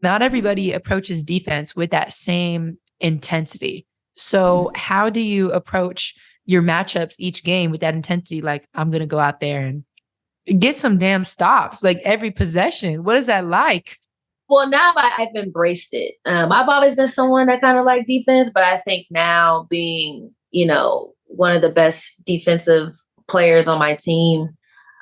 not everybody approaches defense with that same intensity. So how do you approach your matchups each game with that intensity? Like, I'm going to go out there and get some damn stops, like every possession. What is that like? Well, now I've embraced it. I've always been someone that kind of liked defense, but I think now being, one of the best defensive players on my team,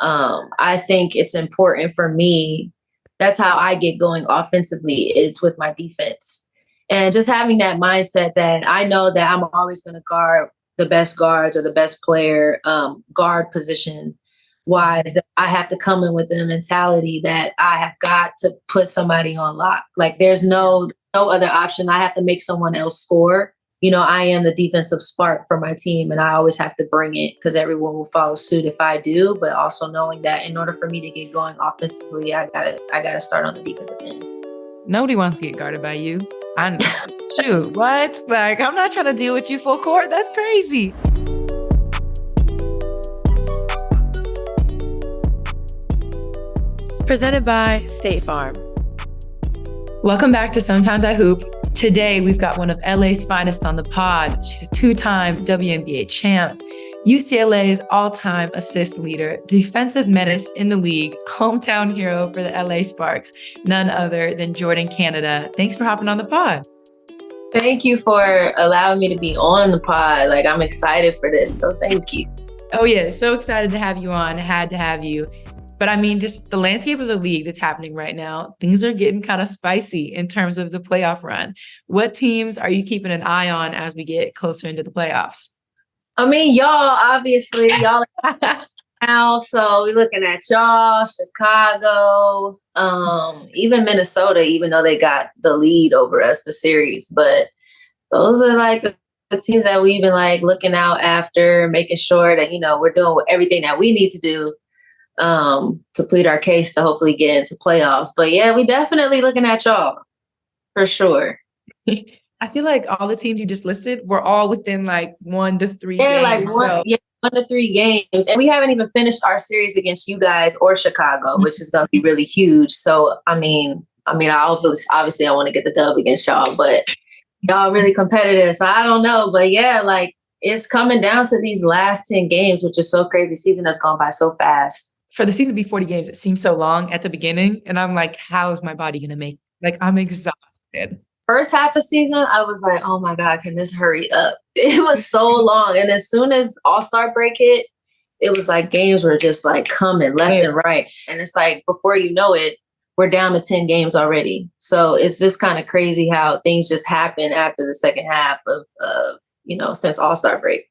I think it's important for me. That's how I get going offensively, is with my defense. And just having that mindset that I know that I'm always going to guard the best guards or the best player, guard position wise, that I have to come in with the mentality that I have got to put somebody on lock. Like, there's no other option. I have to make someone else score. I am the defensive spark for my team, and I always have to bring it because everyone will follow suit if I do. But also knowing that in order for me to get going offensively, I gotta start on the defensive end. Nobody wants to get guarded by you. I know. Shoot, what? Like, I'm not trying to deal with you full court. That's crazy. Presented by State Farm. Welcome back to Sometimes I Hoop. Today, we've got one of LA's finest on the pod. She's a two-time WNBA champ, UCLA's all-time assist leader, defensive menace in the league, hometown hero for the LA Sparks, none other than Jordin Canada. Thanks for hopping on the pod. Thank you for allowing me to be on the pod. Like, I'm excited for this, so thank you. Oh yeah, so excited to have you on. Had to have you. But I mean, just the landscape of the league that's happening right now, things are getting kind of spicy in terms of the playoff run. What teams are you keeping an eye on as we get closer into the playoffs? I mean, y'all now, so we're looking at y'all, Chicago, even Minnesota, even though they got the lead over us, the series. But those are like the teams that we've been like looking out after, making sure that, we're doing everything that we need to do to plead our case to hopefully get into playoffs. But yeah, we definitely looking at y'all for sure. I feel like all the teams you just listed were all within like 1 to 3 games. Like 1 to 3 games. And we haven't even finished our series against you guys or Chicago, which is going to be really huge. So, I mean, obviously I want to get the dub against y'all, but y'all really competitive. So I don't know. But yeah, like, it's coming down to these last 10 games, which is so crazy. Season has gone by so fast. For the season to be 40 games, it seems so long at the beginning. And I'm like, how is my body going to make, like, I'm exhausted. First half of season, I was like, oh my God, can this hurry up? It was so long. And as soon as All-Star break hit, it was like games were just like coming left and right. And it's like, before you know it, we're down to 10 games already. So it's just kind of crazy how things just happen after the second half of since All-Star break.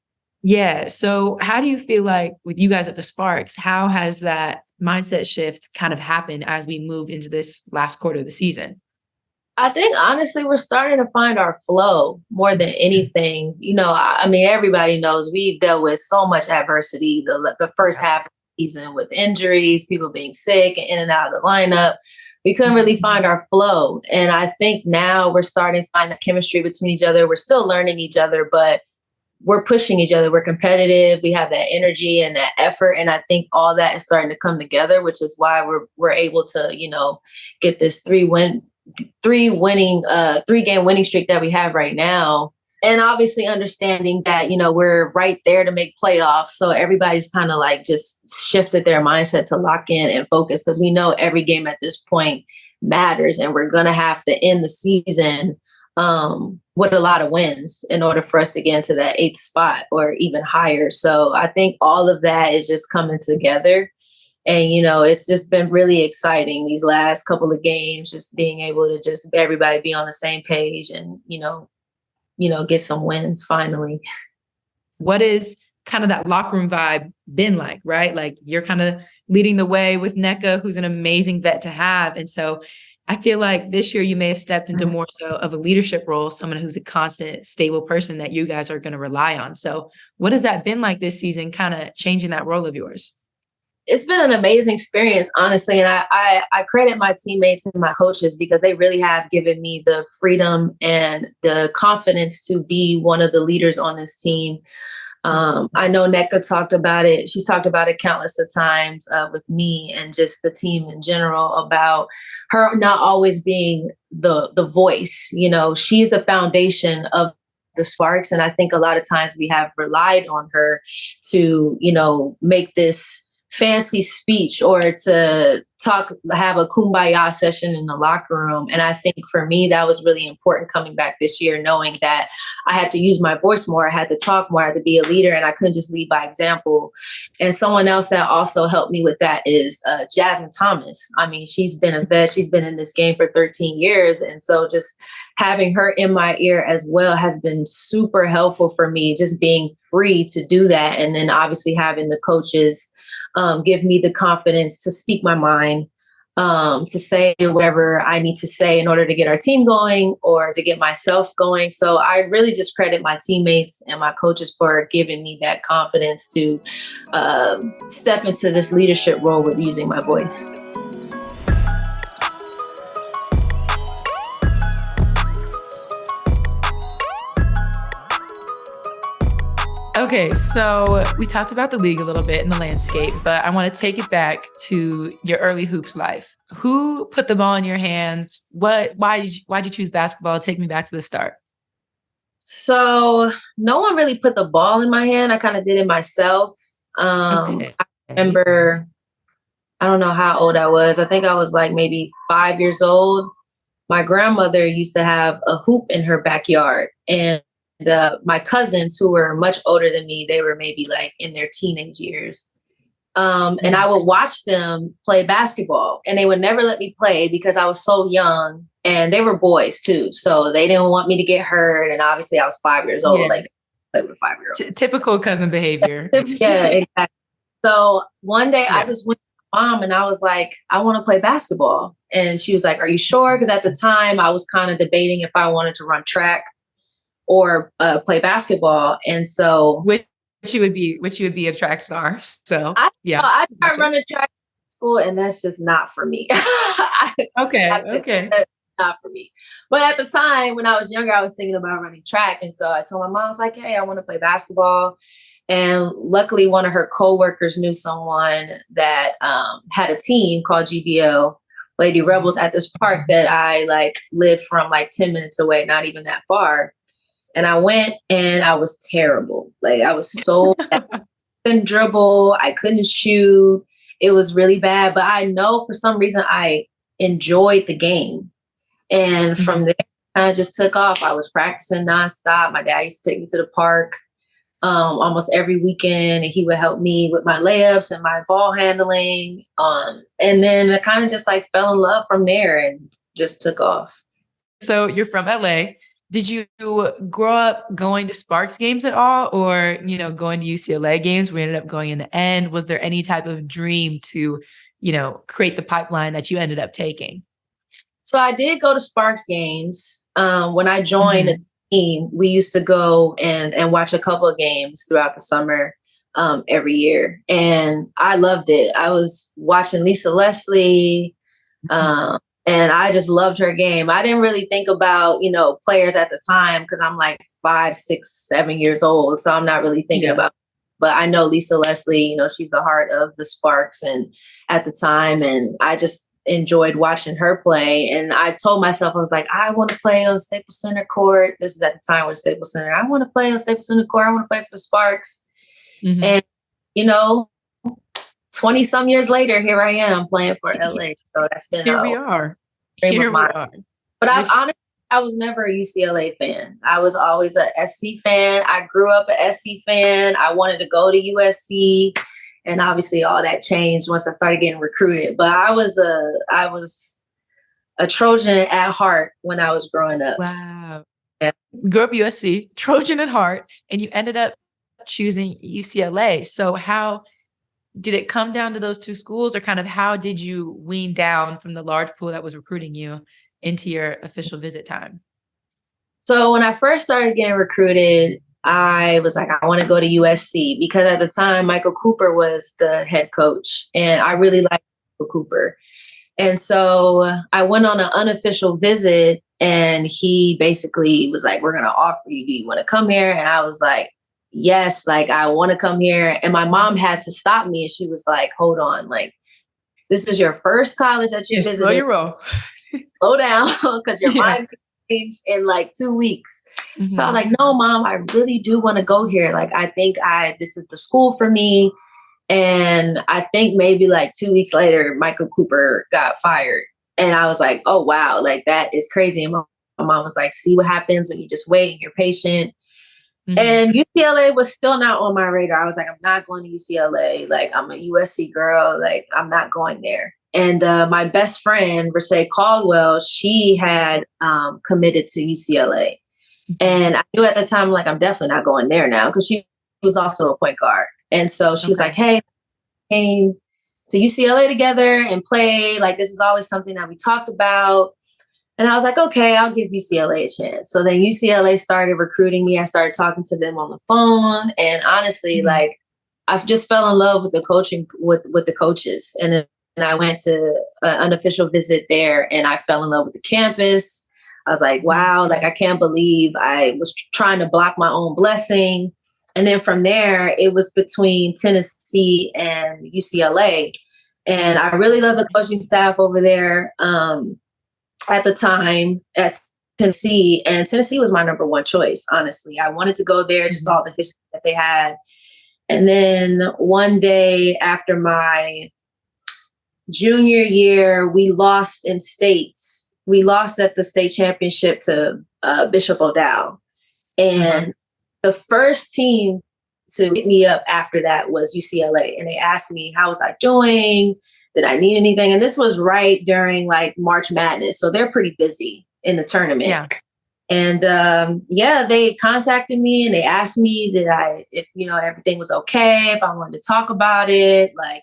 Yeah. So how do you feel like with you guys at the Sparks, how has that mindset shift kind of happened as we moved into this last quarter of the season? I think, honestly, we're starting to find our flow more than anything. I mean, everybody knows we've dealt with so much adversity the first half of the season with injuries, people being sick and in and out of the lineup. We couldn't really find our flow. And I think now we're starting to find that chemistry between each other. We're still learning each other, but we're pushing each other. We're competitive. We have that energy and that effort. And I think all that is starting to come together, which is why we're able to, get this 3-game winning streak that we have right now. And obviously understanding that, we're right there to make playoffs. So everybody's kind of like just shifted their mindset to lock in and focus, because we know every game at this point matters, and we're going to have to end the season with a lot of wins in order for us to get into that 8th spot or even higher. So I think all of that is just coming together. And, it's just been really exciting these last couple of games, just being able to just everybody be on the same page and, get some wins finally. What is kind of that locker room vibe been like, right? Like, you're kind of leading the way with Nneka, who's an amazing vet to have. And so I feel like this year you may have stepped into more so of a leadership role, someone who's a constant, stable person that you guys are going to rely on. So what has that been like this season, kind of changing that role of yours? It's been an amazing experience, honestly. And I credit my teammates and my coaches, because they really have given me the freedom and the confidence to be one of the leaders on this team. I know Nneka talked about it. She's talked about it countless of times with me and just the team in general, about her not always being the voice. You know, she's the foundation of the Sparks. And I think a lot of times we have relied on her to, you know, make this fancy speech or to have a kumbaya session in the locker room. And I think for me, that was really important coming back this year, knowing that I had to use my voice more. I had to talk more. I had to be a leader, and I couldn't just lead by example. And someone else that also helped me with that is Jasmine Thomas. I mean, she's been a vet. She's been in this game for 13 years. And so just having her in my ear as well has been super helpful for me, just being free to do that. And then obviously having the coaches give me the confidence to speak my mind, to say whatever I need to say in order to get our team going or to get myself going. So I really just credit my teammates and my coaches for giving me that confidence to step into this leadership role with using my voice. Okay, so we talked about the league a little bit and the landscape, but I want to take it back to your early hoops life. Who put the ball in your hands? Why did you choose basketball? Take me back to the start. So no one really put the ball in my hand. I kind of did it myself. I remember, I don't know how old I was. I think I was like maybe 5 years old. My grandmother used to have a hoop in her backyard, and my cousins, who were much older than me, they were maybe like in their teenage years. And I would watch them play basketball, and they would never let me play because I was so young, and they were boys too. So they didn't want me to get hurt. And obviously I was 5 years old, like play with a 5-year-old. Typical cousin behavior. Yeah, exactly. So one day I just went to my mom and I was like, I want to play basketball. And she was like, are you sure? Because at the time I was kind of debating if I wanted to run track or play basketball. And so which you would be a track star. So I tried running track in school, and that's just not for me. Okay. That's not for me. But at the time when I was younger, I was thinking about running track. And so I told my mom, I was like, hey, I want to play basketball. And luckily one of her coworkers knew someone that had a team called GBO, Lady Rebels, at this park that I lived from 10 minutes away, not even that far. And I went, and I was terrible. I was so bad. I couldn't dribble. I couldn't shoot. It was really bad. But I know for some reason I enjoyed the game. And from there, I kind of just took off. I was practicing nonstop. My dad used to take me to the park almost every weekend, and he would help me with my layups and my ball handling. And then I kind of just fell in love from there and just took off. So you're from LA. Did you grow up going to Sparks games at all, or, going to UCLA games? We ended up going in the end. Was there any type of dream to, create the pipeline that you ended up taking? So I did go to Sparks games. When I joined the team, we used to go and watch a couple of games throughout the summer every year. And I loved it. I was watching Lisa Leslie, and I just loved her game. I didn't really think about, players at the time because I'm 5, 6, 7 years old. So I'm not really thinking about, but I know Lisa Leslie, she's the heart of the Sparks and at the time. And I just enjoyed watching her play. And I told myself, I was like, I want to play on Staples Center court. This is at the time with Staples Center. I want to play on Staples Center court. I want to play for the Sparks. And, 20 some years later, here I am playing for LA. So that's been Here we are. But I was never a UCLA fan. I was always a SC fan. I grew up a SC fan. I wanted to go to USC, and obviously all that changed once I started getting recruited. But I was a Trojan at heart when I was growing up. Wow. Yeah. You grew up USC, Trojan at heart, and you ended up choosing UCLA. So how did it come down to those two schools, or kind of how did you wean down from the large pool that was recruiting you into your official visit time? So when I first started getting recruited, I was like, I want to go to USC because at the time, Michael Cooper was the head coach, and I really liked Michael Cooper. And so I went on an unofficial visit, and he basically was like, we're going to offer you, do you want to come here? And I was like, yes, I want to come here. And my mom had to stop me. And she was like, hold on, this is your first college that you visited. Slow your roll. slow down because your Yeah. mind changed in like 2 weeks. So I was Mhm. like, no, Mom, I really do want to go here. Like, I think this is the school for me. And I think maybe like 2 weeks later, Michael Cooper got fired. And I was like, oh, wow, like that is crazy. And my mom was like, see what happens when you just wait and you're patient. Mhm. And UCLA was still not on my radar. I was like, I'm not going to UCLA. Like, I'm a USC girl. Like, I'm not going there. And my best friend, Rasay Caldwell, she had committed to UCLA. And I knew at the time, like, I'm definitely not going there now because she was also a point guard. And so she was like, hey, came to UCLA together and played. Like, this is always something that we talked about. And I was like, okay, I'll give UCLA a chance. So then UCLA started recruiting me. I started talking to them on the phone. And honestly, like, I've just fell in love with the coaching, with the coaches. And I went to an unofficial visit there and I fell in love with the campus. I was like, wow, like, I can't believe I was trying to block my own blessing. And then from there, it was between Tennessee and UCLA. And I really love the coaching staff over there at the time at Tennessee. And Tennessee was my number one choice, honestly. I wanted to go there, just all the history that they had. And then one day after my junior year, we lost in states. We lost at the state championship to Bishop O'Dowd. And the first team to hit me up after that was UCLA. And they asked me, how was I doing? Did I need anything? And this was right during like March Madness. So they're pretty busy in the tournament. Yeah. And they contacted me and they asked me, if everything was okay, if I wanted to talk about it. Like,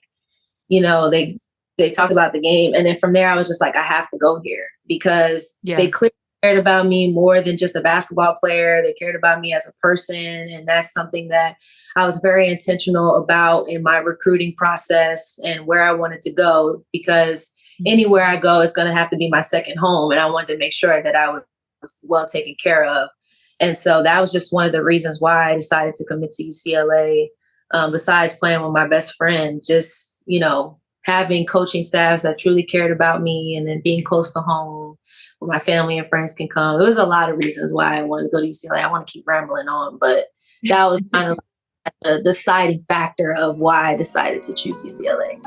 they talked about the game. And then from there, I was just like, I have to go here because they clearly cared about me more than just a basketball player. They cared about me as a person. And that's something that I was very intentional about in my recruiting process and where I wanted to go, because anywhere I go, it's going to have to be my second home. And I wanted to make sure that I was well taken care of. And so that was just one of the reasons why I decided to commit to UCLA. Besides playing with my best friend, just, having coaching staffs that truly cared about me, and then being close to home where my family and friends can come. It was a lot of reasons why I wanted to go to UCLA. I want to keep rambling on, but that was kind of a deciding factor of why I decided to choose UCLA.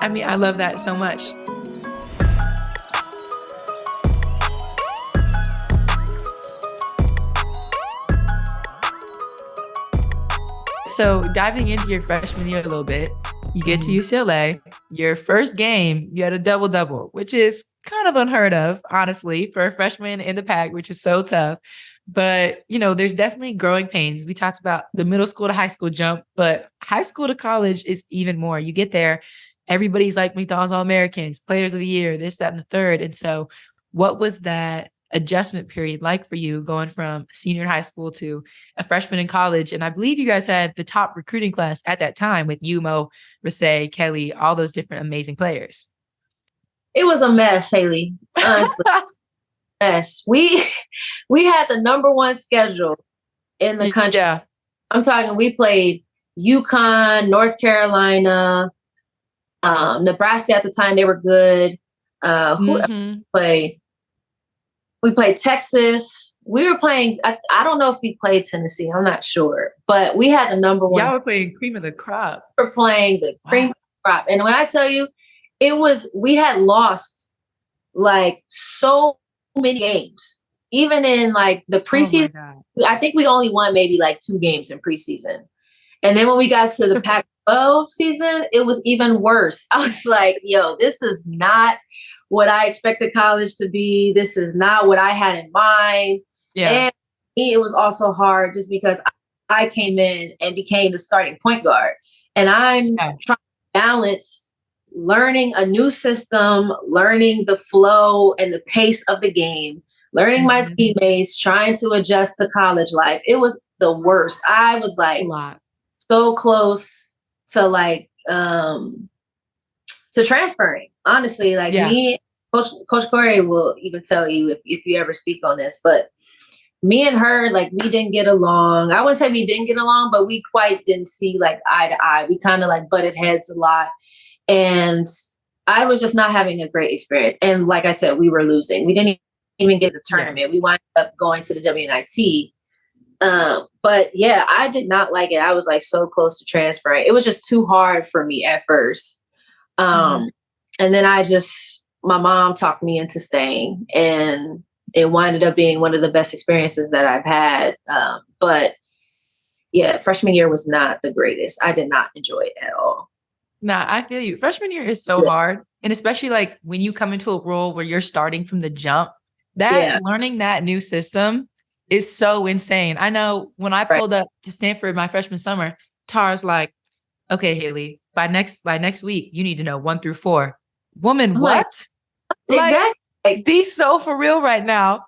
I mean, I love that so much. So diving into your freshman year a little bit, you get to UCLA, your first game, you had a double-double, which is kind of unheard of, honestly, for a freshman in the pack, which is so tough. But, there's definitely growing pains. We talked about the middle school to high school jump, but high school to college is even more. You get there, everybody's like McDonald's All-Americans, players of the year, this, that, and the third. And so what was that adjustment period like for you going from senior in high school to a freshman in college? And I believe you guys had the top recruiting class at that time with you, Mo, Rasay, Kelly, all those different amazing players. It was a mess, Haley. Honestly, mess. We had the number one schedule in the country. Yeah. I'm talking, we played UConn, North Carolina, Nebraska at the time. They were good. Who played? We played Texas. We were playing, I don't know if we played Tennessee. I'm not sure. But we had the number one. Y'all were playing cream of the crop. We were playing the cream of the crop. And when I tell you, we had lost like so many games. Even in like the preseason, I think we only won maybe like 2 games in preseason. And then when we got to the Pac-12 season, it was even worse. I was like, yo, this is not what I expected college to be. This is not what I had in mind. Yeah. And it was also hard just because I came in and became the starting point guard. And I'm trying to balance learning a new system, learning the flow and the pace of the game, learning my teammates, trying to adjust to college life. It was the worst. I was like so close to like to transferring. Honestly, like me, Coach Corey will even tell you if you ever speak on this, but me and her, like, we didn't get along. I wouldn't say we didn't get along, but we quite didn't see like eye to eye. We kind of like butted heads a lot. And I was just not having a great experience. And like I said, we were losing. We didn't even get to the tournament. Yeah. We wound up going to the WNIT. But yeah, I did not like it. I was like so close to transferring. It was just too hard for me at first. And then my mom talked me into staying, and it winded up being one of the best experiences that I've had. But yeah, freshman year was not the greatest. I did not enjoy it at all. Nah, I feel you. Freshman year is so hard. And especially like when you come into a role where you're starting from the jump, learning that new system is so insane. I know when I pulled up to Stanford my freshman summer, Tara's like, okay, Haley, by next week, you need to know 1 through 4. Woman, what? Exactly. Like, be so for real right now.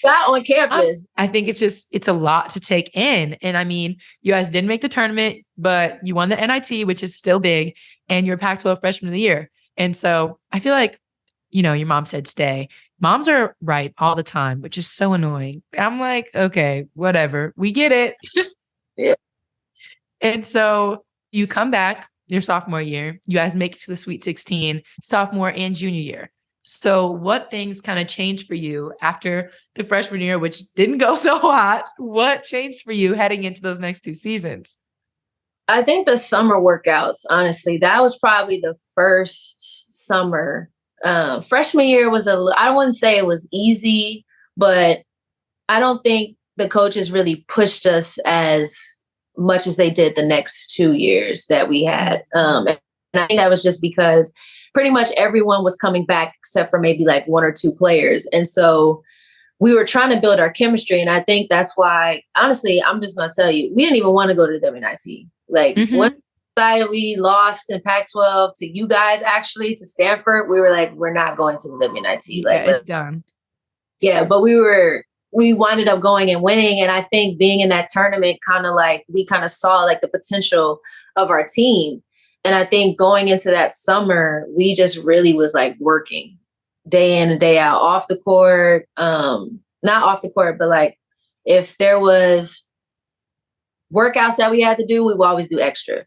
Not on campus. I think it's a lot to take in. And I mean, you guys didn't make the tournament, but you won the NIT, which is still big, and you're Pac-12 freshman of the year. And so I feel like, your mom said stay. Moms are right all the time, which is so annoying. I'm like, okay, whatever. We get it. Yeah. And so you come back your sophomore year. You guys make it to the Sweet 16, sophomore and junior year. So what things kind of changed for you after the freshman year, which didn't go so hot? What changed for you heading into those next 2 seasons? I think the summer workouts, honestly, that was probably the first summer. Freshman year was I don't want to say it was easy, but I don't think the coaches really pushed us as much as they did the next 2 years that we had. And I think that was just because pretty much everyone was coming back except for maybe like 1 or 2 players. And so we were trying to build our chemistry. And I think that's why, honestly, I'm just going to tell you, we didn't even want to go to the WNIT. Like one side we lost in Pac-12 to you guys, actually, to Stanford, we were like, we're not going to the WNIT. Like, it's done. Yeah, but we winded up going and winning. And I think being in that tournament, we kind of saw like the potential of our team. And I think going into that summer, we just really was like working day in and day out off the court. Not off the court, but like if there was workouts that we had to do, we would always do extra.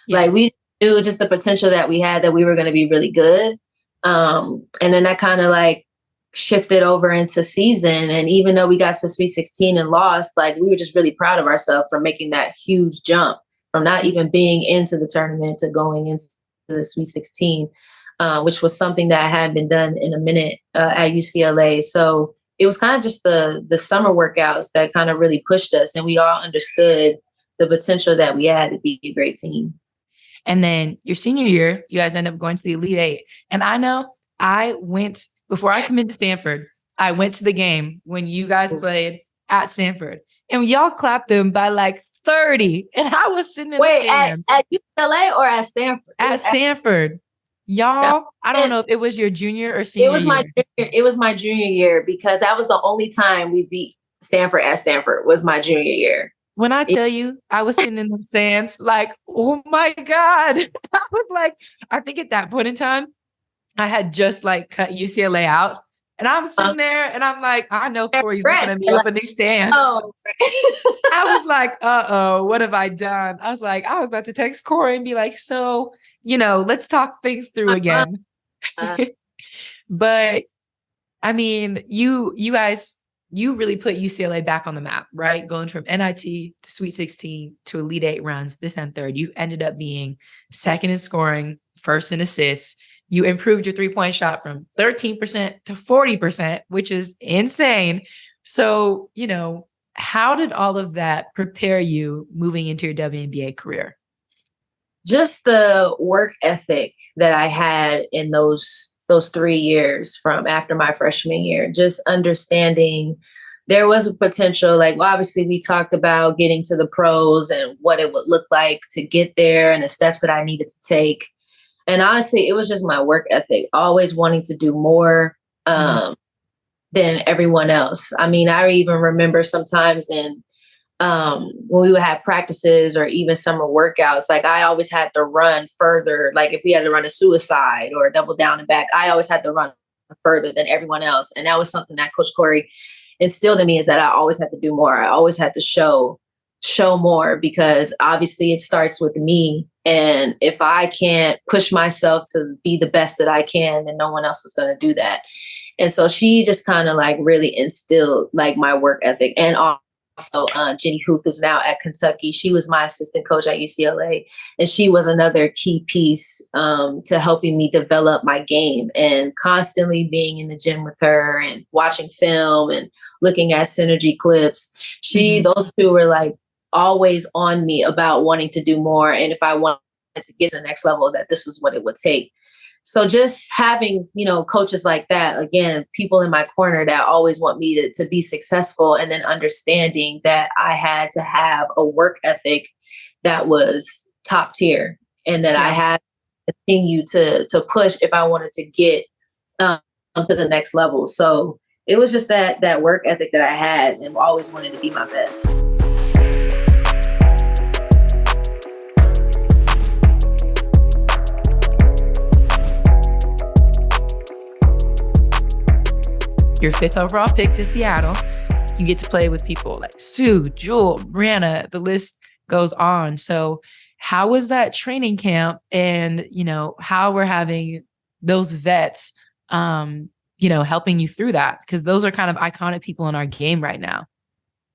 Yeah. Like we knew just the potential that we had, that we were going to be really good. And then that kind of like shifted over into season. And even though we got to Sweet 16 and lost, like we were just really proud of ourselves for making that huge jump from not even being into the tournament to going into the Sweet 16, which was something that hadn't been done in a minute at UCLA. So it was kind of just the summer workouts that kind of really pushed us. And we all understood the potential that we had to be a great team. And then your senior year, you guys end up going to the Elite Eight. And I know before I committed to Stanford, I went to the game when you guys played at Stanford. And y'all clapped them by like 30. And I was sitting in the stands. At UCLA or at Stanford? At Stanford. Y'all, I don't know if it was your junior or senior year. It was my junior year, because that was the only time we beat Stanford at Stanford was my junior year. When I tell you, I was sitting in the stands like, oh my God. I was like, I think at that point in time, I had just like cut UCLA out. And I'm sitting there and I'm like, I know Corey's looking at me up in these stands. Oh. I was like, uh-oh, what have I done? I was about to text Corey and be like, so, let's talk things through again. But I mean, you guys, you really put UCLA back on the map, right? Going from NIT to Sweet 16 to Elite Eight runs, this and third. You ended up being second in scoring, first in assists. You improved your 3-point shot from 13% to 40%, which is insane. So, how did all of that prepare you moving into your WNBA career? Just the work ethic that I had in those 3 years from after my freshman year, just understanding there was a potential. Like, obviously we talked about getting to the pros and what it would look like to get there and the steps that I needed to take. And honestly, it was just my work ethic, always wanting to do more than everyone else. I mean, I even remember sometimes when we would have practices or even summer workouts, like I always had to run further. Like if we had to run a suicide or a double down and back, I always had to run further than everyone else. And that was something that Coach Corey instilled in me, is that I always had to do more. I always had to show show more, because obviously it starts with me. And if I can't push myself to be the best that I can, then no one else is going to do that. And so she just kind of like really instilled like my work ethic. And also Jenny Huth, who's now at Kentucky, she was my assistant coach at UCLA. And she was another key piece to helping me develop my game, and constantly being in the gym with her and watching film and looking at synergy clips. Those two were like always on me about wanting to do more. And if I wanted to get to the next level, that this was what it would take. So just having, coaches like that, again, people in my corner that always want me to be successful, and then understanding that I had to have a work ethic that was top tier, and that I had to continue to push if I wanted to get to the next level. So it was just that work ethic that I had, and always wanted to be my best. Your 5th overall pick to Seattle. You get to play with people like Sue, Jewel, Brianna, the list goes on. So how was that training camp? And, how we're having those vets, helping you through that? Because those are kind of iconic people in our game right now.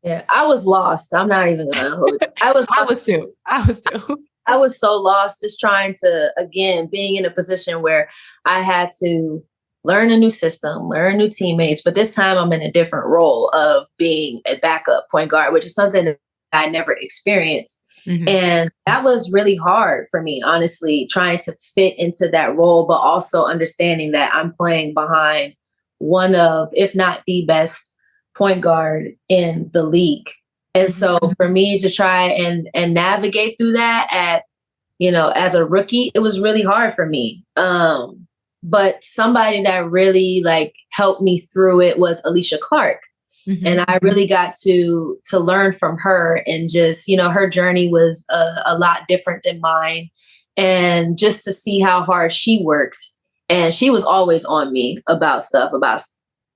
Yeah, I was lost. I'm not even going to hold you. I was too. I was so lost, just trying to, again, being in a position where I had to learn a new system, learn new teammates. But this time I'm in a different role of being a backup point guard, which is something that I never experienced. Mm-hmm. And that was really hard for me, honestly, trying to fit into that role, but also understanding that I'm playing behind one of, if not the best point guard in the league. And so for me to try and navigate through that as a rookie, it was really hard for me. But somebody that really like helped me through it was Alicia Clark. Mm-hmm. And I really got to learn from her, and just, her journey was a lot different than mine. And just to see how hard she worked. And she was always on me about stuff, about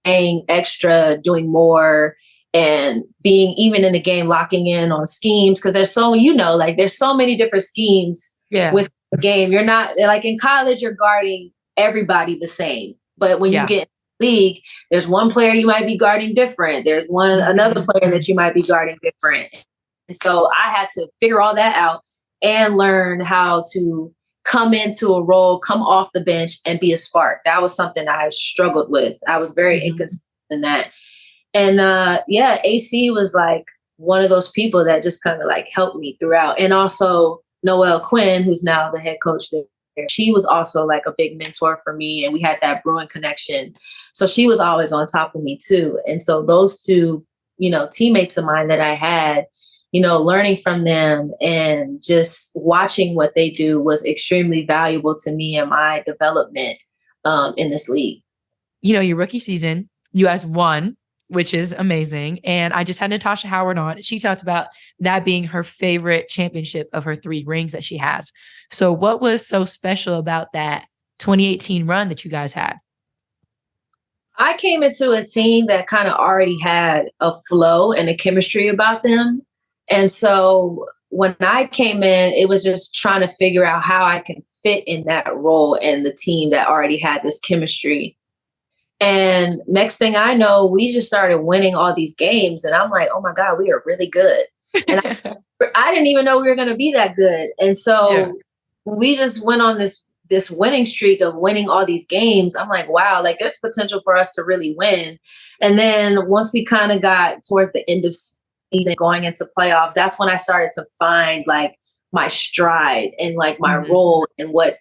staying extra, doing more, and being even in the game, locking in on schemes. Cause there's so many different schemes with the game. You're not like in college, you're guarding everybody the same. But when you get in the league, there's one player you might be guarding different. There's another player that you might be guarding different. And so I had to figure all that out and learn how to come into a role, come off the bench, and be a spark. That was something I struggled with. I was very inconsistent in that. And AC was like one of those people that just kind of like helped me throughout. And also Noelle Quinn, who's now the head coach there. She was also like a big mentor for me, and we had that brewing connection. So she was always on top of me too. And so those two, teammates of mine that I had, learning from them and just watching what they do was extremely valuable to me and my development in this league. Your rookie season, you guys won, which is amazing. And I just had Natasha Howard on. She talked about that being her favorite championship of her 3 rings that she has. So what was so special about that 2018 run that you guys had? I came into a team that kind of already had a flow and a chemistry about them. And so when I came in, it was just trying to figure out how I can fit in that role and the team that already had this chemistry. And next thing I know, we just started winning all these games. And I'm like, oh my God, we are really good. And I didn't even know we were going to be that good. And so we just went on this winning streak of winning all these games. I'm like, wow, like there's potential for us to really win. And then once we kind of got towards the end of season going into playoffs, that's when I started to find like my stride and like my role and what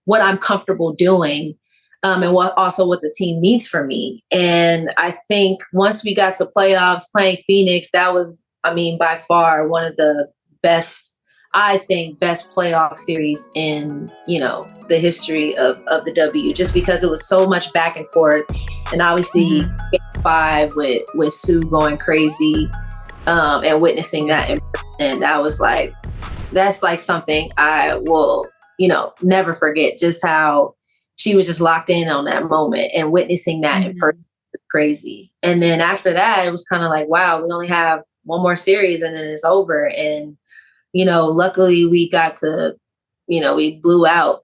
I'm comfortable doing. And what the team needs from me. And I think once we got to playoffs playing Phoenix, that was, by far one of the best playoff series in, the history of the W, just because it was so much back and forth. And obviously Game 5 with Sue going crazy and witnessing that. And I was like, that's like something I will, never forget, just how she was just locked in on that moment, and witnessing that in person was crazy. And then after that, it was kind of like, wow, we only have one more series and then it's over. And, luckily we got to, we blew out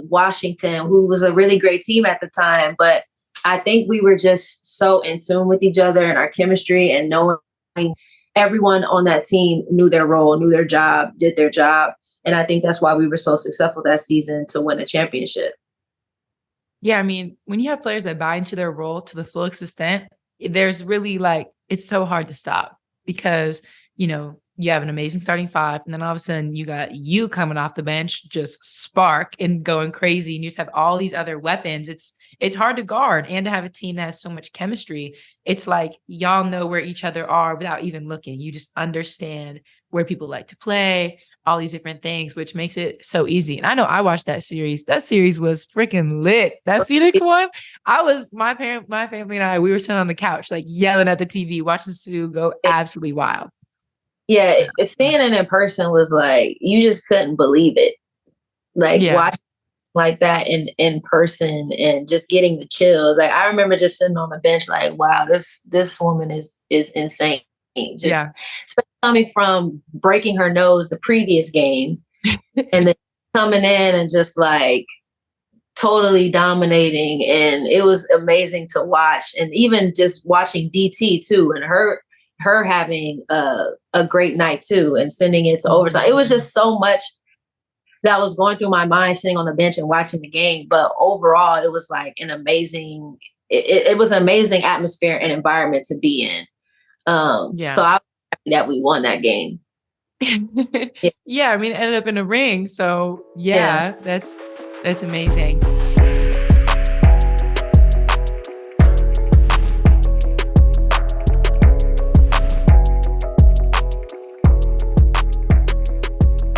Washington, who was a really great team at the time. But I think we were just so in tune with each other and our chemistry, and knowing everyone on that team knew their role, knew their job, did their job. And I think that's why we were so successful that season to win a championship. Yeah, I mean, when you have players that buy into their role to the full extent, there's really it's so hard to stop because, you have an amazing starting five, and then all of a sudden you got you coming off the bench, just spark and going crazy, and you just have all these other weapons. It's hard to guard, and to have a team that has so much chemistry. It's like y'all know where each other are without even looking. You just understand where people like to play, all these different things, which makes it so easy. And I know I watched that series. That series was freaking lit. That Phoenix one, my family and I, we were sitting on the couch, yelling at the TV, watching Sue go absolutely wild. Yeah, seeing it in person was you just couldn't believe it. Watching like that in person and just getting the chills. I remember just sitting on the bench wow, this woman is insane. Especially coming from breaking her nose the previous game and then coming in and just totally dominating. And it was amazing to watch. And even just watching DT too, and her having a great night too, and sending it to overtime. It was just so much that was going through my mind sitting on the bench and watching the game. But overall, it was an amazing, it was an amazing atmosphere and environment to be in. So I was happy that we won that game. Yeah, I mean, it ended up in a ring. So that's amazing.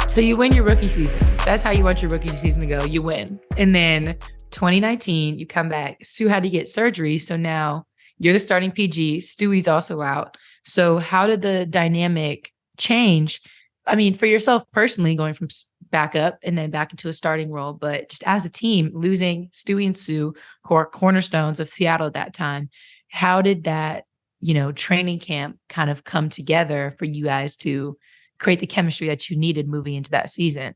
So you win your rookie season. That's how you want your rookie season to go. You win. And then 2019, you come back. Sue had to get surgery. So now you're the starting PG. Stewie's also out. So how did the dynamic change? I mean, for yourself personally, going from backup and then back into a starting role, but just as a team, losing Stewie and Sue, cornerstones of Seattle at that time, how did that, training camp kind of come together for you guys to create the chemistry that you needed moving into that season?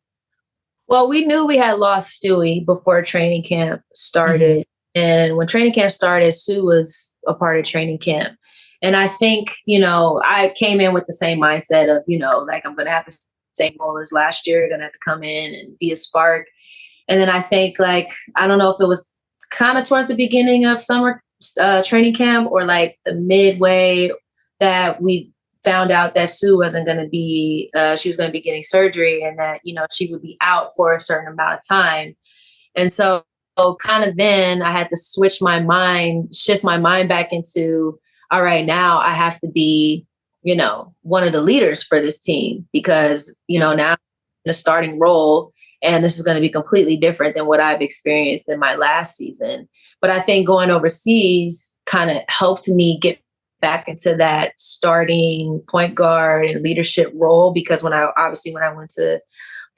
Well, we knew we had lost Stewie before training camp started. Mm-hmm. And when training camp started, Sue was a part of training camp. And I think, I came in with the same mindset of, I'm going to have the same role as last year, going to have to come in and be a spark. And then I think I don't know if it was kind of towards the beginning of summer training camp or the midway that we found out that Sue wasn't going to be, she was going to be getting surgery, and that, she would be out for a certain amount of time. And so kind of then I had to shift my mind back into, all right, now I have to be, one of the leaders for this team, because, now I'm in a starting role, and this is going to be completely different than what I've experienced in my last season. But I think going overseas kind of helped me get back into that starting point guard and leadership role, because when I went to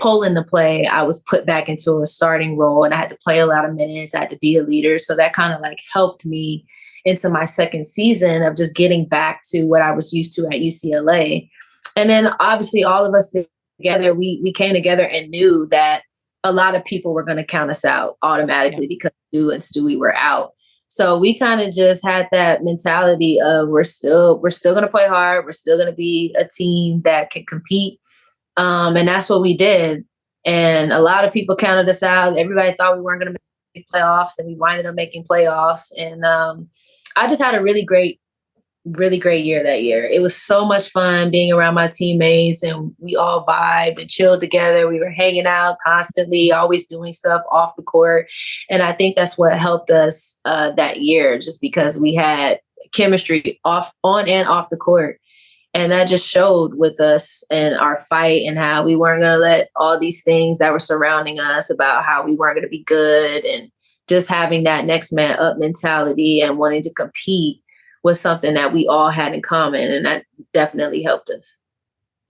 Poland to play, I was put back into a starting role and I had to play a lot of minutes. I had to be a leader. So that kind of helped me into my second season of just getting back to what I was used to at UCLA. And then obviously all of us together, we came together and knew that a lot of people were going to count us out automatically because Sue and Stewie were out. So we kind of just had that mentality of we're still going to play hard. We're still going to be a team that can compete. And that's what we did. And a lot of people counted us out. Everybody thought we weren't going to make playoffs, and we winded up making playoffs. And I just had a really great year that year. It was so much fun being around my teammates, and we all vibed and chilled together. We were hanging out constantly, always doing stuff off the court. And I think that's what helped us that year, just because we had chemistry on and off the court. And that just showed with us and our fight, and how we weren't going to let all these things that were surrounding us about how we weren't going to be good, and just having that next man up mentality and wanting to compete was something that we all had in common. And that definitely helped us.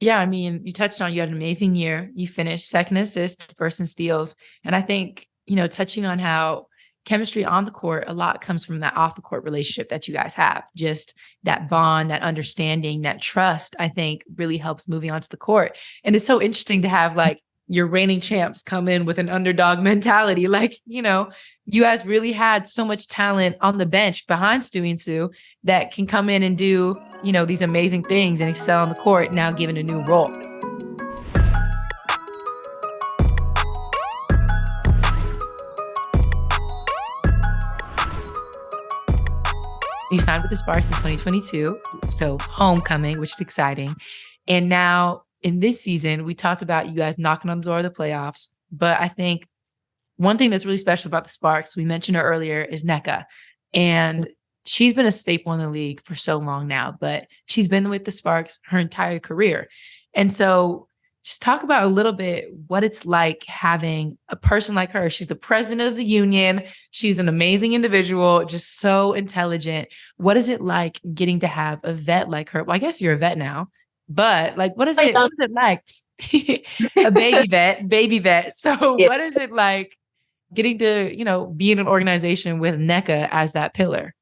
Yeah, I mean, you touched on, you had an amazing year. You finished second assist, first in steals. And I think, touching on how chemistry on the court, a lot comes from that off the court relationship that you guys have. Just that bond, that understanding, that trust, I think really helps moving onto the court. And it's so interesting to have like your reigning champs come in with an underdog mentality. Like, you know, you guys really had so much talent on the bench behind Stewie and Sue that can come in and do, you know, these amazing things and excel on the court, now given a new role. You signed with the Sparks in 2022, so homecoming, which is exciting. And now in this season, we talked about you guys knocking on the door of the playoffs. But I think one thing that's really special about the Sparks, we mentioned her earlier, is Nneka. And she's been a staple in the league for so long now, but she's been with the Sparks her entire career. And so just talk about a little bit what it's like having a person like her. She's the president of the union. She's an amazing individual, just so intelligent. What is it like getting to have a vet like her? Well, I guess you're a vet now, but like, what is it like? A baby vet. So yeah. What is it like getting to, you know, be in an organization with Nneka as that pillar?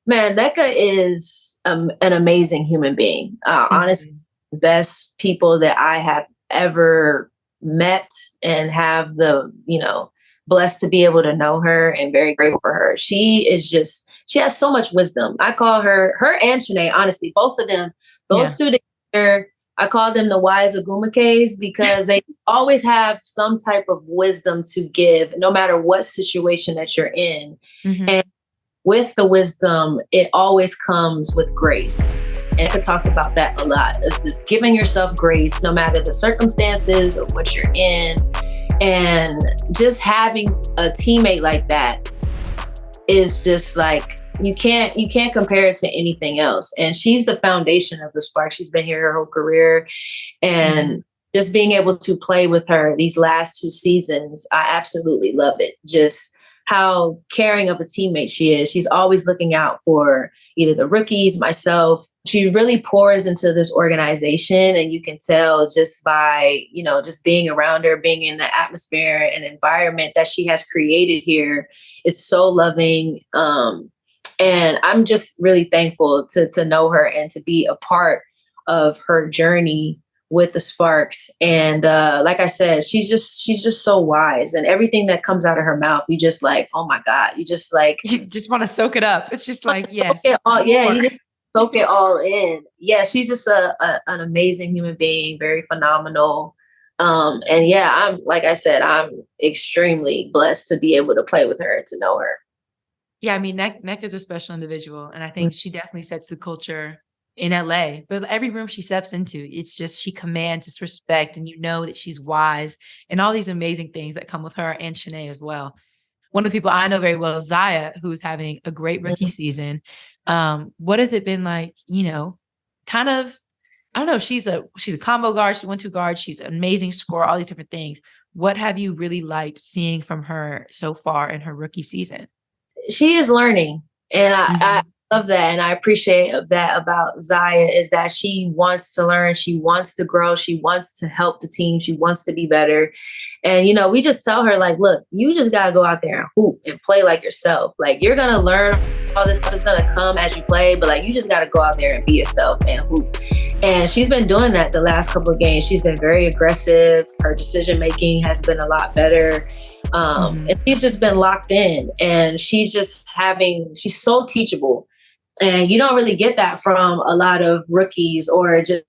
Man, Nneka is an amazing human being. Honestly, best people that I have ever met and have the, you know, blessed to be able to know her and very grateful for her. She has so much wisdom. I call her and Shanae, honestly, both of them, those two together, I call them the wise Agumakes because they always have some type of wisdom to give, no matter what situation that you're in. Mm-hmm. And with the wisdom, it always comes with grace. And Nneka talks about that a lot. It's just giving yourself grace, no matter the circumstances of what you're in. And just having a teammate like that is just like, you can't compare it to anything else. And she's the foundation of the Sparks. She's been here her whole career. And just being able to play with her these last 2 seasons, I absolutely love it. Just how caring of a teammate she is. She's always looking out for either the rookies, myself. She really pours into this organization, and you can tell just by, you know, just being around her, being in the atmosphere and environment that she has created here. It's so loving. And I'm just really thankful to know her and to be a part of her journey with the Sparks. And like I said, she's just so wise, and everything that comes out of her mouth, you just like, oh my God, you just want to soak it up. It's just like, yes. You just soak it all in. Yeah, she's just an amazing human being, very phenomenal. And yeah, I'm extremely blessed to be able to play with her and to know her. Yeah, I mean, Nneka is a special individual, and I think she definitely sets the culture in LA. But every room she steps into, it's just she commands this respect, and you know that she's wise, and all these amazing things that come with her, and Shanae as well. One of the people I know very well is Ziya, who's having a great rookie season. What has it been like, you know, kind of, I don't know, she's a combo guard, she's 1-2 guard, she's an amazing scorer, all these different things. What have you really liked seeing from her so far in her rookie season? She is learning, and I love that, and I appreciate that about Ziya, is that she wants to learn, she wants to grow, she wants to help the team, she wants to be better. And, you know, we just tell her, like, look, you just got to go out there and hoop and play like yourself. Like, you're going to learn, all this stuff is going to come as you play, but like, you just got to go out there and be yourself and hoop. And she's been doing that the last couple of games. She's been very aggressive. Her decision-making has been a lot better. And she's just been locked in, and she's so teachable. And you don't really get that from a lot of rookies or just,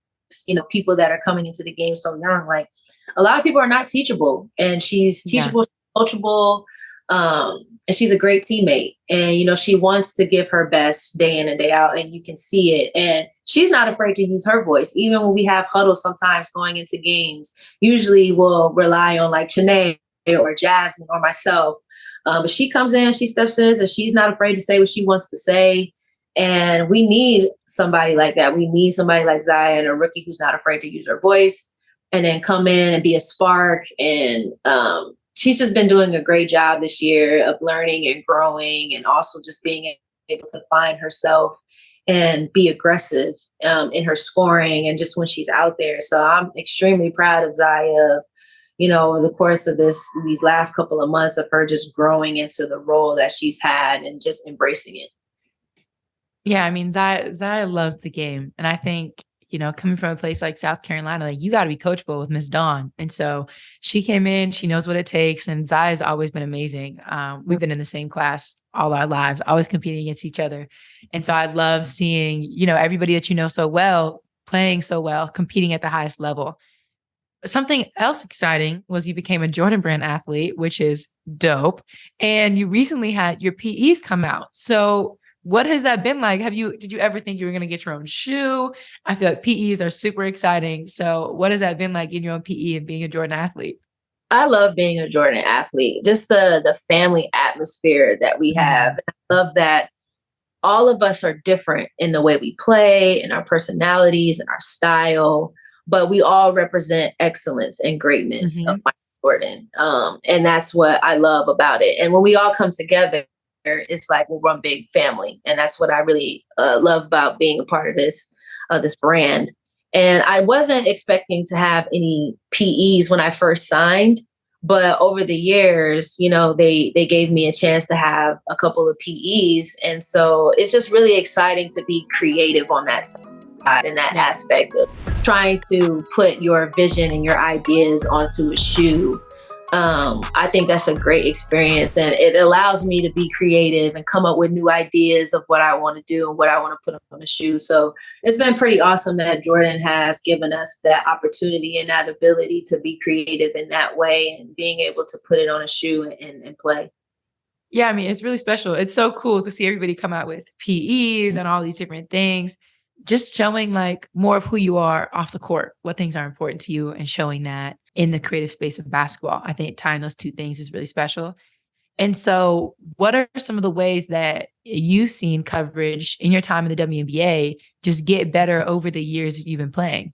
you know, people that are coming into the game so young. Like, a lot of people are not teachable, and she's teachable, coachable, and she's a great teammate. And, you know, she wants to give her best day in and day out, and you can see it. And she's not afraid to use her voice. Even when we have huddles sometimes going into games, usually we'll rely on like Shanae or Jasmine or myself. But she comes in, she steps in, and she's not afraid to say what she wants to say. And we need somebody like that. We need somebody like Ziya, and a rookie who's not afraid to use her voice and then come in and be a spark. And she's just been doing a great job this year of learning and growing, and also just being able to find herself and be aggressive in her scoring and just when she's out there. So I'm extremely proud of Ziya, over the course of these last couple of months of her just growing into the role that she's had and just embracing it. Yeah, I mean, Ziya loves the game. And I think, coming from a place like South Carolina, like you got to be coachable with Miss Dawn. And so she came in, she knows what it takes. And Ziya's always been amazing. We've been in the same class all our lives, always competing against each other. And so I love seeing, everybody that you know so well, playing so well, competing at the highest level. Something else exciting was you became a Jordin brand athlete, which is dope. And you recently had your PEs come out. So what has that been like? Did you ever think you were going to get your own shoe? I feel like PEs are super exciting. So what has that been like in your own PE and being a Jordin athlete? I love being a Jordin athlete, just the family atmosphere that we have. I love that all of us are different in the way we play and our personalities and our style, but we all represent excellence and greatness of Michael Jordan. And that's what I love about it. And when we all come together, it's like we're one big family. And that's what I really love about being a part of this brand. And I wasn't expecting to have any PEs when I first signed, but over the years, they gave me a chance to have a couple of PEs. And so it's just really exciting to be creative on that side and that aspect of trying to put your vision and your ideas onto a shoe. I think that's a great experience, and it allows me to be creative and come up with new ideas of what I want to do and what I want to put on a shoe. So it's been pretty awesome that Jordin has given us that opportunity and that ability to be creative in that way and being able to put it on a shoe and play. Yeah, I mean, it's really special. It's so cool to see everybody come out with PEs and all these different things, just showing like more of who you are off the court, what things are important to you, and showing that in the creative space of basketball. I think tying those two things is really special. And so what are some of the ways that you've seen coverage in your time in the WNBA just get better over the years that you've been playing?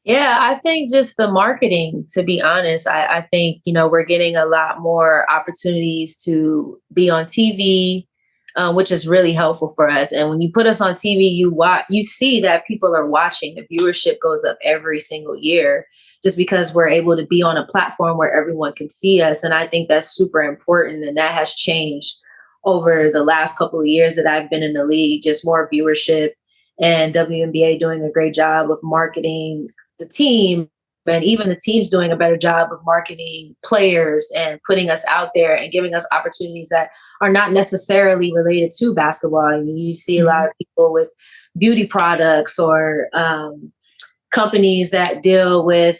Yeah, I think just the marketing, to be honest. I think, we're getting a lot more opportunities to be on TV, which is really helpful for us. And when you put us on TV, you see that people are watching. The viewership goes up every single year just because we're able to be on a platform where everyone can see us. And I think that's super important. And that has changed over the last couple of years that I've been in the league, just more viewership and WNBA doing a great job of marketing the team. And even the team's doing a better job of marketing players and putting us out there and giving us opportunities that are not necessarily related to basketball. I mean, you see a lot of people with beauty products or companies that deal with,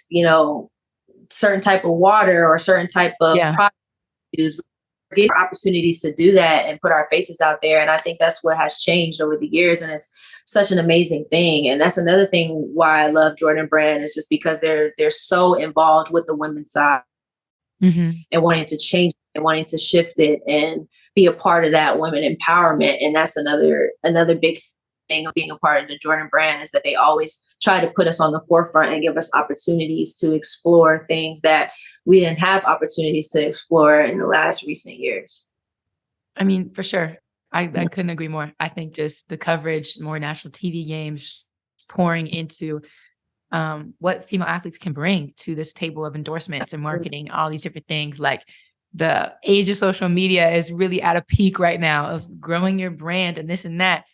certain type of water or certain type of product use. We're getting opportunities to do that and put our faces out there. And I think that's what has changed over the years. And it's such an amazing thing. And that's another thing why I love Jordin brand, is just because they're so involved with the women's side and wanting to change and wanting to shift it and be a part of that women empowerment. And that's another big thing of being a part of the Jordin brand, is that they always try to put us on the forefront and give us opportunities to explore things that we didn't have opportunities to explore in the last recent years. I mean, for sure. I couldn't agree more. I think just the coverage, more national TV games, pouring into what female athletes can bring to this table of endorsements and marketing, all these different things. Like the age of social media is really at a peak right now of growing your brand and this and that.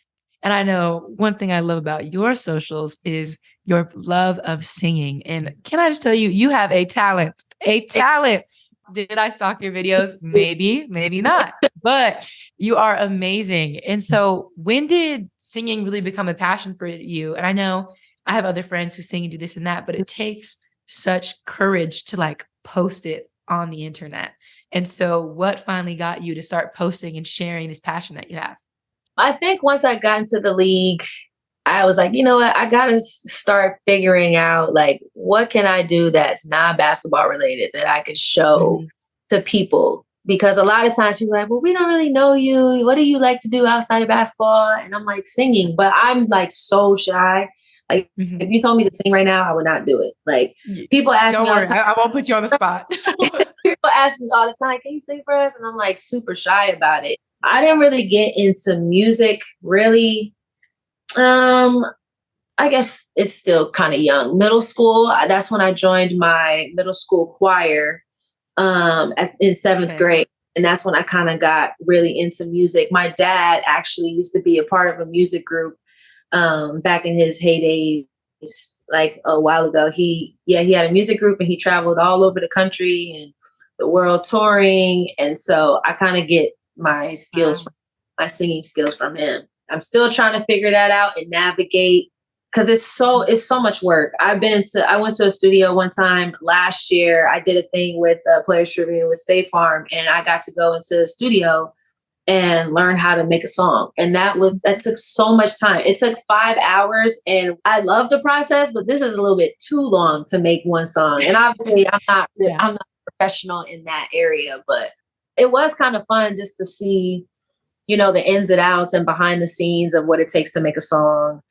And I know one thing I love about your socials is your love of singing. And can I just tell you, you have a talent. Did I stalk your videos? Maybe, maybe not, but you are amazing. And so when did singing really become a passion for you? And I know I have other friends who sing and do this and that, but it takes such courage to like post it on the internet. And so what finally got you to start posting and sharing this passion that you have? I think once I got into the league, I was like, you know what, I got to start figuring out like, what can I do that's not basketball related that I could show to people? Because a lot of times people are like, well, we don't really know you. What do you like to do outside of basketball? And I'm like, singing, but I'm like so shy. Like if you told me to sing right now, I would not do it. Like people ask me all the time. I won't put you on the spot. People ask me all the time, can you sing for us? And I'm like super shy about it. I didn't really get into music really I guess it's still kind of young. Middle school, that's when I joined my middle school choir in seventh grade. And that's when I kind of got really into music. My dad actually used to be a part of a music group back in his heydays, like a while ago. He had a music group and he traveled all over the country and the world touring. And so I kind of get my skills, my singing skills from him. I'm still trying to figure that out and navigate because it's so much work. I went to a studio one time last year. I did a thing with Players Tribune with State Farm, and I got to go into the studio and learn how to make a song. And that took so much time. It took 5 hours, and I love the process, but this is a little bit too long to make one song. And obviously I'm not a professional in that area, but it was kind of fun just to see, the ins and outs and behind the scenes of what it takes to make a song.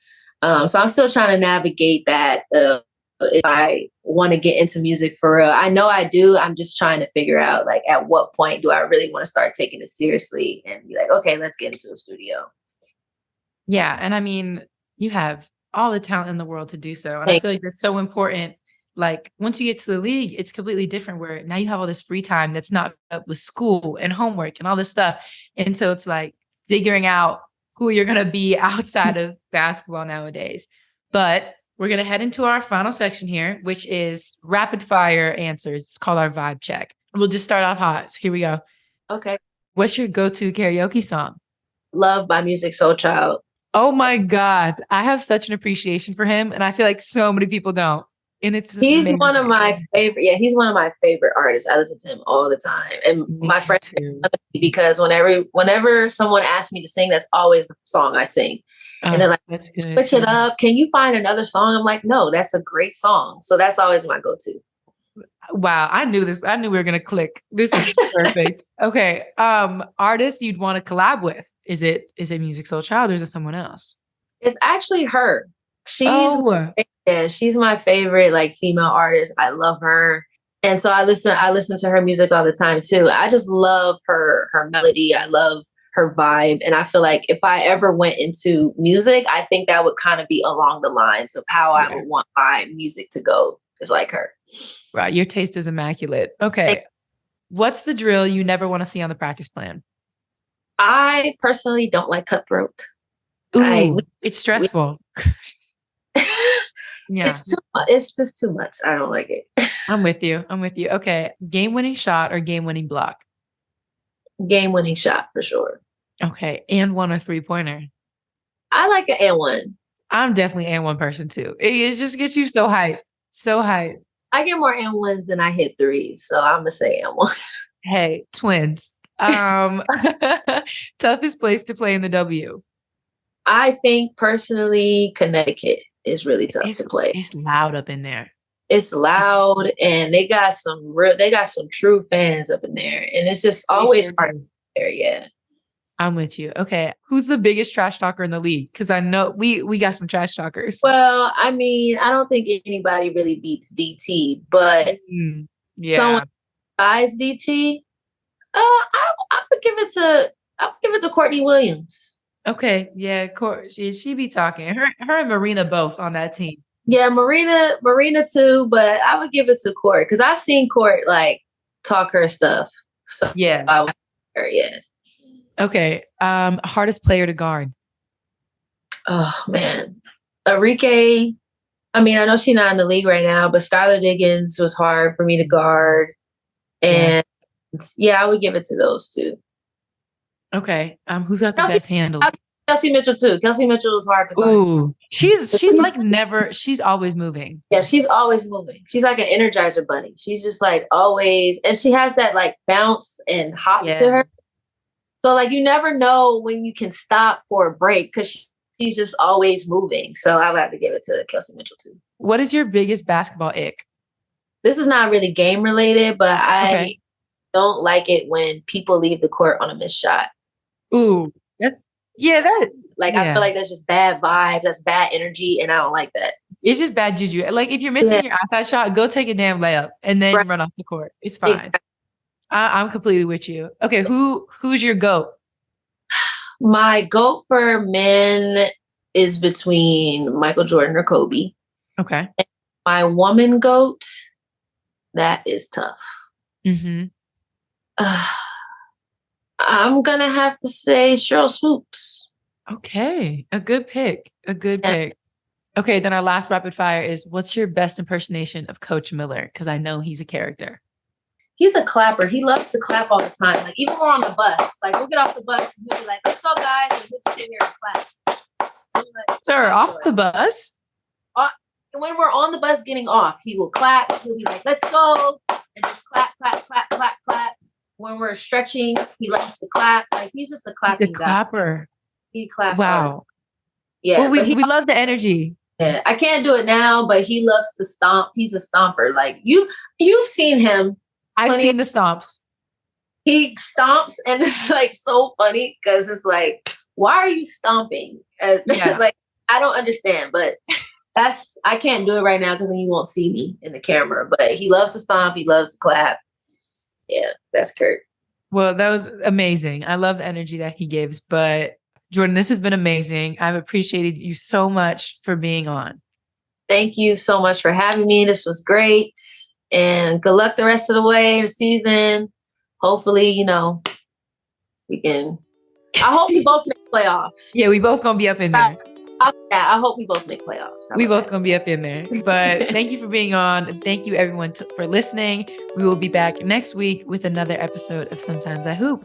So I'm still trying to navigate that. If I want to get into music for real, I know I do. I'm just trying to figure out, like, at what point do I really want to start taking it seriously and be like, okay, let's get into a studio. Yeah. And I mean, you have all the talent in the world to do so. And I feel like that's so important. Like, once you get to the league, it's completely different where now you have all this free time that's not up with school and homework and all this stuff. And so it's like figuring out who you're going to be outside of basketball nowadays. But we're going to head into our final section here, which is rapid fire answers. It's called our vibe check. We'll just start off hot. So here we go. Okay. What's your go-to karaoke song? Love by Music Soul Child. Oh my God. I have such an appreciation for him. And I feel like so many people don't. And he's amazing. One of my favorite. Yeah, he's one of my favorite artists. I listen to him all the time. And my friends, because whenever someone asks me to sing, that's always the song I sing. And they're like, that's good. Switch it up. Can you find another song? I'm like, no, that's a great song. So that's always my go-to. Wow. I knew this. I knew we were going to click. This is perfect. Okay. Artist you'd want to collab with. Is it Music Soul Child or is it someone else? It's actually her. She's my favorite, like, female artist. I love her. And so I listen to her music all the time too. I just love her melody. I love her vibe. And I feel like if I ever went into music, I think that would kind of be along the lines of how I would want my music to go, is like her. Right. Your taste is immaculate. Okay. What's the drill you never want to see on the practice plan? I personally don't like cutthroat. Ooh, it's stressful. Yeah. It's just too much. I don't like it. I'm with you. Okay. Game-winning shot or game-winning block? Game-winning shot for sure. Okay. And one or three-pointer? I like an and one. I'm definitely and one person too. It just gets you so hyped. So hyped. I get more and ones than I hit threes. So I'm going to say and ones. Hey, twins. Toughest place to play in the W? I think personally, Connecticut is really tough to play. It's loud up in there. It's loud, and they got some true fans up in there, and it's just always hard there. Yeah, I'm with you. Okay, who's the biggest trash talker in the league? Because I know we got some trash talkers. Well, I mean, I don't think anybody really beats DT, but someone besides DT, I would give it to Courtney Williams. Okay, yeah, she be talking. Her and Marina both on that team. Yeah, Marina too, but I would give it to Court because I've seen Court like talk her stuff. So yeah, I would her, yeah. Okay, hardest player to guard. Oh man, Arike. I mean, I know she's not in the league right now, but Skylar Diggins was hard for me to guard, and I would give it to those two. Okay. Who's got the best handles? Kelsey Mitchell too. Kelsey Mitchell was hard to guard. Ooh, she's like never. She's always moving. Yeah, she's always moving. She's like an Energizer bunny. She's just like always, and she has that like bounce and hop to her. So like you never know when you can stop for a break because she's just always moving. So I would have to give it to Kelsey Mitchell too. What is your biggest basketball ick? This is not really game related, but I don't like it when people leave the court on a missed shot. Ooh, I feel like that's just bad vibe. That's bad energy. And I don't like that. It's just bad juju. Like if you're missing your outside shot, go take a damn layup and then run off the court. It's fine. Exactly. I'm completely with you. Okay. Who's your GOAT? My GOAT for men is between Michael Jordan or Kobe. Okay. And my woman GOAT, that is tough. Mm-hmm. I'm going to have to say Cheryl Swoops. Okay. A good pick. Pick. Okay. Then our last rapid fire is, what's your best impersonation of Coach Miller? Because I know he's a character. He's a clapper. He loves to clap all the time. Like, even when we're on the bus, like, we'll get off the bus and he'll be like, let's go, guys. And we'll just sit here and clap. Like, sir, off the bus? When we're on the bus getting off, he will clap. He'll be like, let's go. And just clap, clap, clap, clap, clap. When we're stretching, he likes to clap. Like, he's just a clapping guy. Clapper. He claps. Wow. Hard. Yeah. Well, we love the energy. Yeah. I can't do it now, but he loves to stomp. He's a stomper. Like, you've seen him. I've seen the stomps. He stomps, and it's like so funny because it's like, why are you stomping? Like, I don't understand, but I can't do it right now because then you won't see me in the camera. But he loves to stomp. He loves to clap. Yeah, that's Kurt. Well, that was amazing. I love the energy that he gives. But Jordin, this has been amazing. I've appreciated you so much for being on. Thank you so much for having me. This was great. And good luck the rest of the way in the season. Hopefully, we can. I hope we both make playoffs. Yeah, we both gonna be up in there. I hope we both make playoffs. We both gonna be up in there. But thank you for being on. Thank you everyone for listening. We will be back next week with another episode of Sometimes I Hoop.